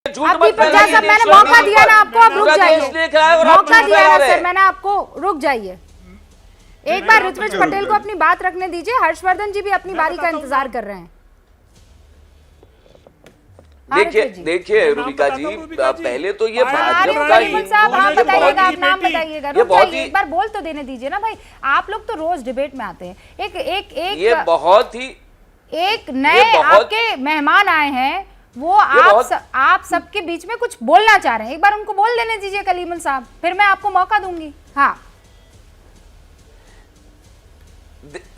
आपकी प्रजा सब, मैंने मौका दिया ना आपको, अब रुक जाइए। मौका दिया ना सर मैंने आपको, रुक जाइए। एक बार ऋत्विज पटेल को अपनी बात रखने दीजिए। हर्षवर्धन जी भी अपनी बारी का इंतजार कर रहे हैं। देखिए रूबिका जी, पहले तो ये साहब आप बताइएगा, आप नाम बताइएगा। रुक जाइए, एक बार बोल तो देने दीजिए ना भाई। आप लोग तो रोज डिबेट में आते हैं। ये बहुत ही एक नए आपके मेहमान आए हैं, वो आप सबके बीच में कुछ बोलना चाह रहे हैं। एक बार उनको बोल देने दीजिए कलीमुल साहब, फिर मैं आपको मौका दूंगी। हाँ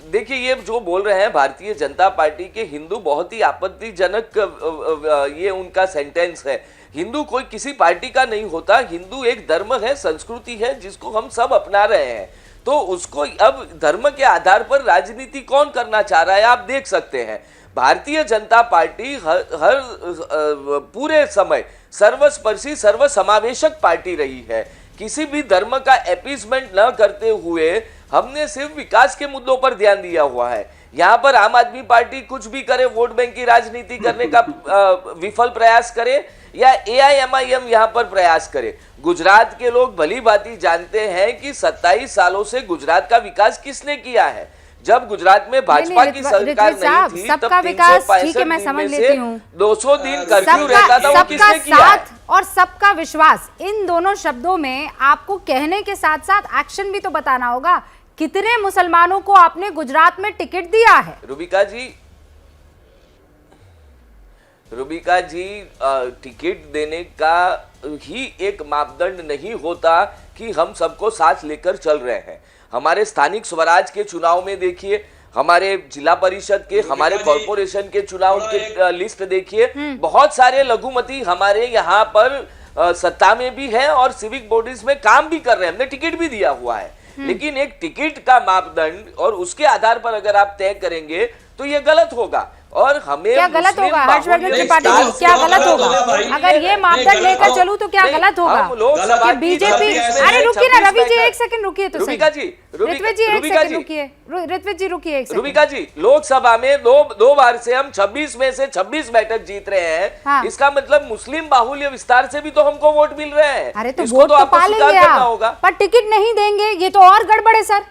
देखिए, ये जो बोल रहे हैं भारतीय जनता पार्टी के हिंदू, बहुत ही आपत्तिजनक ये उनका सेंटेंस है। हिंदू कोई किसी पार्टी का नहीं होता। हिंदू एक धर्म है, संस्कृति है, जिसको हम सब अपना रहे हैं। तो उसको अब धर्म के आधार पर राजनीति कौन करना चाह रहा है आप देख सकते हैं। भारतीय जनता पार्टी हर पूरे समय सर्वस्पर्शी सर्वसमावेशक पार्टी रही है। किसी भी धर्म का अपीसमेंट न करते हुए हमने सिर्फ विकास के मुद्दों पर ध्यान दिया हुआ है। यहाँ पर आम आदमी पार्टी कुछ भी करे, वोट बैंक की राजनीति करने का विफल प्रयास करे, या AIMIM यहाँ पर प्रयास करे। गुजरात के लोग भली भांति जानते हैं कि 27 सालों से गुजरात का विकास किसने किया है। जब गुजरात में भाजपा की सरकार नहीं थी, तब 365 दिन में से 200 दिन कर्फ्यू रहता था। वो किसने किया है? और सबका विश्वास, इन दोनों शब्दों में आपको कहने के साथ साथ एक्शन भी तो बताना होगा। कितने मुसलमानों को आपने गुजरात में टिकट दिया है? रूबिका जी, टिकट देने का ही एक मापदंड नहीं होता कि हम सबको साथ लेकर चल रहे हैं। हमारे स्थानिक स्वराज के चुनाव में देखिए, हमारे जिला परिषद के, हमारे कॉर्पोरेशन के चुनाव के लिस्ट देखिए, बहुत सारे लघुमती हमारे यहाँ पर सत्ता में भी है और सिविक बॉडीज में काम भी कर रहे हैं। हमने टिकट भी दिया हुआ है। लेकिन एक टिकट का मापदंड और उसके आधार पर अगर आप तय करेंगे तो ये गलत होगा। और हमें क्या गलत होगा हर्षवर्धन त्रिपाठी जी, क्या गलत होगा? अगर ये मापदंड लेकर चलूं तो क्या गलत होगा? कि बीजेपी, अरे रुकिए ना रवि जी, एक सेकंड रुकिए तो सही। ऋत्विज जी एक सेकंड रुकिए, ऋत्विज जी रुकिए एक सेकंड। रूबिका जी, लोकसभा में दो बार से हम 26 में से 26 बैठक जीत रहे हैं। हाँ। इसका मतलब मुस्लिम बाहुल्य विस्तार से भी तो हमको वोट मिल रहे हैं। अरे तो वोट तो पा लेंगे आप, पर टिकट नहीं देंगे, ये तो और गड़बड़ है सर।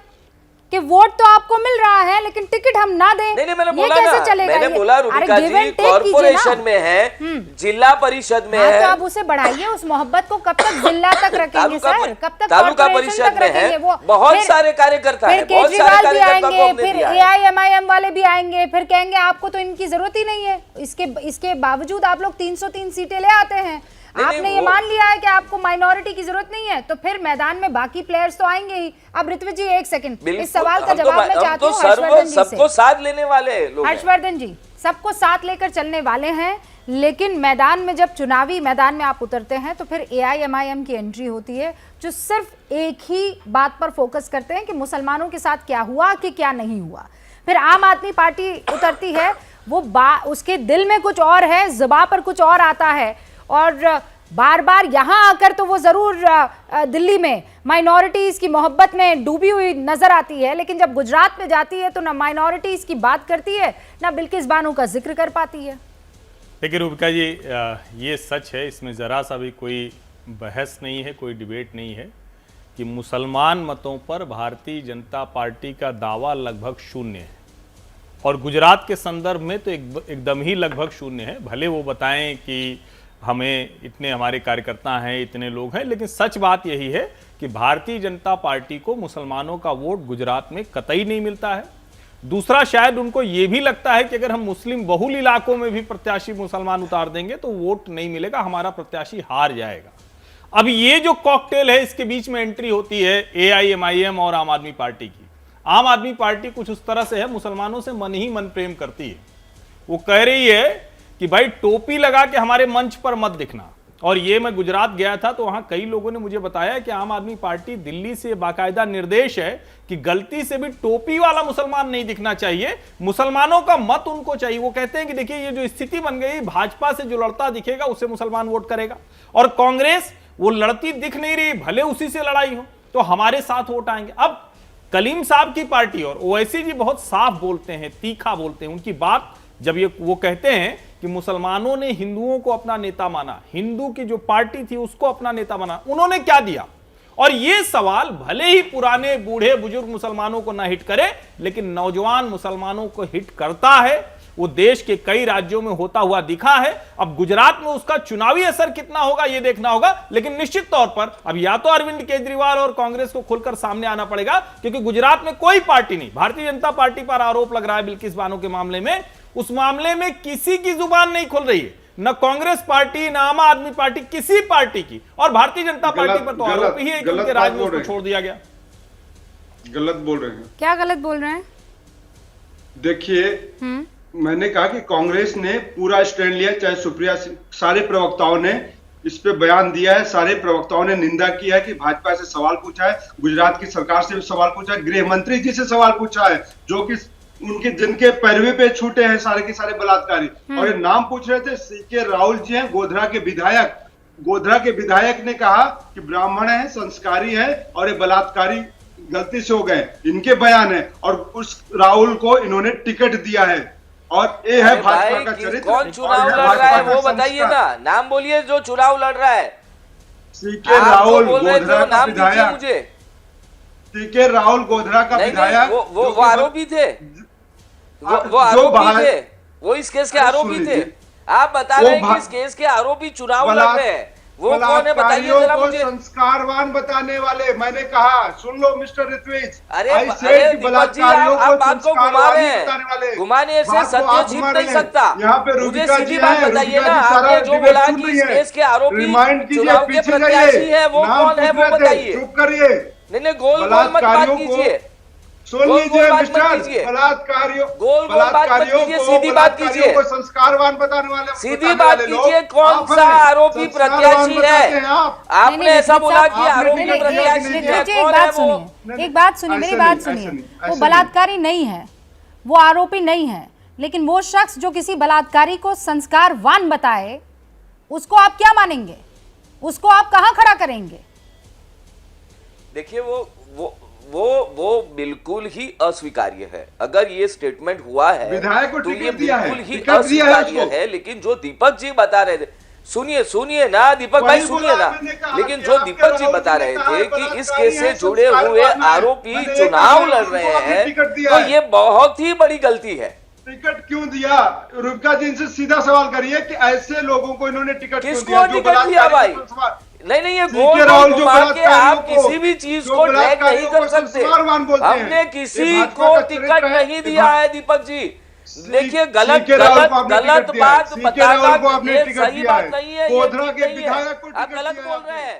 कि वोट तो आपको मिल रहा है लेकिन टिकट हम ना दें, नहीं, मैंने बोला कैसे चलेगा? मैंने बोला रूबिका जी, कॉर्पोरेशन में है, जिला परिषद में है, तो आप उसे बढ़ाइए। उस मोहब्बत को कब तक जिला तक रखेंगे सर? कब तक तालुका परिषद में है? बहुत सारे कार्यकर्ता हैं, बहुत सारे कार्यकर्ता को हमने दिया है। फिर AIMIM वाले भी आएंगे, फिर कहेंगे आपको तो इनकी जरूरत ही नहीं है। इसके बावजूद आप लोग 303 सीटें ले आते हैं। आपने ये मान लिया है कि आपको माइनॉरिटी की जरूरत नहीं है, तो फिर मैदान में बाकी प्लेयर्स तो आएंगे ही। अब ऋत्विज जी एक सेकंड, इस सवाल का जवाब मैं चाहती हूँ हर्षवर्धन जी से। सबको साथ लेने वाले लोग हैं। हर्षवर्धन जी सबको साथ लेकर चलने वाले हैं, लेकिन मैदान में जब चुनावी मैदान में आप उतरते हैं तो फिर AIMIM की एंट्री होती है, जो सिर्फ एक ही बात पर फोकस करते हैं कि मुसलमानों के साथ क्या हुआ कि क्या नहीं हुआ। फिर आम आदमी पार्टी उतरती है, वो उसके दिल में कुछ और है, जुबान पर कुछ और आता है। और बार बार यहाँ आकर तो वो जरूर दिल्ली में माइनॉरिटीज की मोहब्बत में डूबी हुई नजर आती है, लेकिन जब गुजरात में जाती है तो ना माइनॉरिटीज की बात करती है, ना बिल्किस बानो का जिक्र कर पाती है। देखिए रूबिका जी, ये सच है, इसमें ज़रा सा भी कोई बहस नहीं है, कोई डिबेट नहीं है कि मुसलमान मतों पर भारतीय जनता पार्टी का दावा लगभग शून्य है। और गुजरात के संदर्भ में तो एकदम ही लगभग शून्य है। भले वो बताएं कि हमें इतने हमारे कार्यकर्ता हैं, इतने लोग हैं, लेकिन सच बात यही है कि भारतीय जनता पार्टी को मुसलमानों का वोट गुजरात में कतई नहीं मिलता है। दूसरा, शायद उनको ये भी लगता है कि अगर हम मुस्लिम बहुल इलाकों में भी प्रत्याशी मुसलमान उतार देंगे तो वोट नहीं मिलेगा, हमारा प्रत्याशी हार जाएगा। अब ये जो कॉकटेल है, इसके बीच में एंट्री होती है AIMIM और आम आदमी पार्टी की। आम आदमी पार्टी कुछ उस तरह से है, मुसलमानों से मन ही मन प्रेम करती है। वो कह रही है कि भाई टोपी लगा के हमारे मंच पर मत दिखना। और ये मैं गुजरात गया था तो वहां कई लोगों ने मुझे बताया कि आम आदमी पार्टी दिल्ली से बाकायदा निर्देश है कि गलती से भी टोपी वाला मुसलमान नहीं दिखना चाहिए, मुसलमानों का मत उनको चाहिए। वो कहते हैं कि देखिए ये जो स्थिति बन गई, भाजपा से जो लड़ता दिखेगा उसे मुसलमान वोट करेगा, और कांग्रेस वो लड़ती दिख नहीं रही, भले उसी से लड़ाई हो तो हमारे साथ वोट आएंगे। अब कलीम साहब की पार्टी और ओवैसी जी बहुत साफ बोलते हैं, तीखा बोलते हैं, उनकी बात जब ये वो कहते हैं कि मुसलमानों ने हिंदुओं को अपना नेता माना, हिंदू की जो पार्टी थी उसको अपना नेता माना, उन्होंने क्या दिया? और ये सवाल भले ही पुराने बूढ़े बुजुर्ग मुसलमानों को ना हिट करे, लेकिन नौजवान मुसलमानों को हिट करता है। वो देश के कई राज्यों में होता हुआ दिखा है। अब गुजरात में उसका चुनावी असर कितना होगा ये देखना होगा, लेकिन निश्चित तौर पर अब या तो अरविंद केजरीवाल और कांग्रेस को खुलकर सामने आना पड़ेगा, क्योंकि गुजरात में कोई पार्टी नहीं, भारतीय जनता पार्टी पर आरोप लग रहा है बिल्किस बानो के मामले में, उस मामले में किसी की जुबान नहीं खुल रही है, न कांग्रेस पार्टी, न आम आदमी पार्टी, किसी पार्टी की। और भारतीय जनता पार्टी पर तो आरोप ही है कि उनके राज्य में उसको छोड़ दिया गया। गलत बोल रहे हैं। क्या गलत बोल रहे हैं? देखिए, मैंने कहा कि कांग्रेस ने पूरा स्टैंड लिया, चाहे सुप्रिया सिंह, सारे प्रवक्ताओं ने इस पे बयान दिया है, सारे प्रवक्ताओं ने निंदा किया है कि भाजपा से सवाल पूछा है, गुजरात की सरकार से भी सवाल पूछा है, गृह मंत्री जी से सवाल पूछा है, जो कि उनके जिनके पैरवी पे छूटे हैं सारे के सारे बलात्कारी। और ये नाम पूछ रहे थे, सीके राहुल जी हैं, गोधरा के विधायक। गोधरा के विधायक ने कहा कि ब्राह्मण है, संस्कारी है और ये बलात्कारी गलती से हो गए, इनके बयान है। और उस राहुल को इन्होंने टिकट दिया है। और ये है भाजपा का चरित्र। कौन चुनाव लड़ रहा है वो बताइए ना, नाम बोलिए जो चुनाव लड़ रहा है। सीके राहुल गोधरा का नाम दीजिए विधायक, मुझे। सीके राहुल गोधरा का विधायक, वो आरोपी थे, वो आरोपी थे, वो इस केस के आरोपी थे। आप बता रहे हैं कि इस केस के आरोपी चुनाव लड़ रहे हैं, वो कौन है बताइए जरा मुझे। संस्कारवान बताने वाले, मैंने कहा, सुन लो मिस्टर ऋत्विज, अरे दीपक जी, आप बात को घुमा रहे हैं, घुमाने से सत्य छिप नहीं सकता। यहाँ पे मुझे सीधी बात बताइए ना, आपने जो बोला कि इस केस के आरोपी चुनाव के प्रत्याशी है, वो कौन है वो बताइए। चुप करिए, नहीं गोल गोल मत बात कीजिए, सुन लीजिए मिस्टर, बलात्कारियों सीधी बात कीजिए, को संस्कारवान बताने वाले, सीधी बात कीजिए। कौन सा आरोपी प्रत्याशी है? आपने ऐसा बोला कि आरोपी प्रत्याशी है, कौन है वो? एक बात सुनिए, मेरी बात सुनिए। वो बलात्कारी नहीं है, वो आरोपी नहीं है, लेकिन वो शख्स जो किसी बलात्कारी को संस्कारवान बताए, उसको आप क्या मानेंगे? उसको आप कहां खड़ा करेंगे? देखिए, वो बिल्कुल ही अस्वीकार्य है। अगर ये स्टेटमेंट हुआ है तो ये बिल्कुल ही अस्वीकार्य है। लेकिन जो दीपक जी बता रहे थे, सुनिए ना दीपक भाई, सुनिए ना, लेकिन जो दीपक जी बता रहे थे कि इस केस से जुड़े हुए आरोपी चुनाव लड़ रहे हैं, तो ये बहुत ही बड़ी गलती है। टिकट क्यों दिया? रुबिका जी इनसे सीधा सवाल करिए कि ऐसे लोगों को इन्होंने टिकट क्यों दिया? किसको टिकट दिया भाई? नहीं, ये गोल घुमा के आप किसी भी चीज को ड्रैग नहीं कर सकते। हमने किसी को टिकट नहीं दिया है दीपक जी। देखिए, गलत बात बताना ये सही बात नहीं है, आप गलत बोल रहे हैं।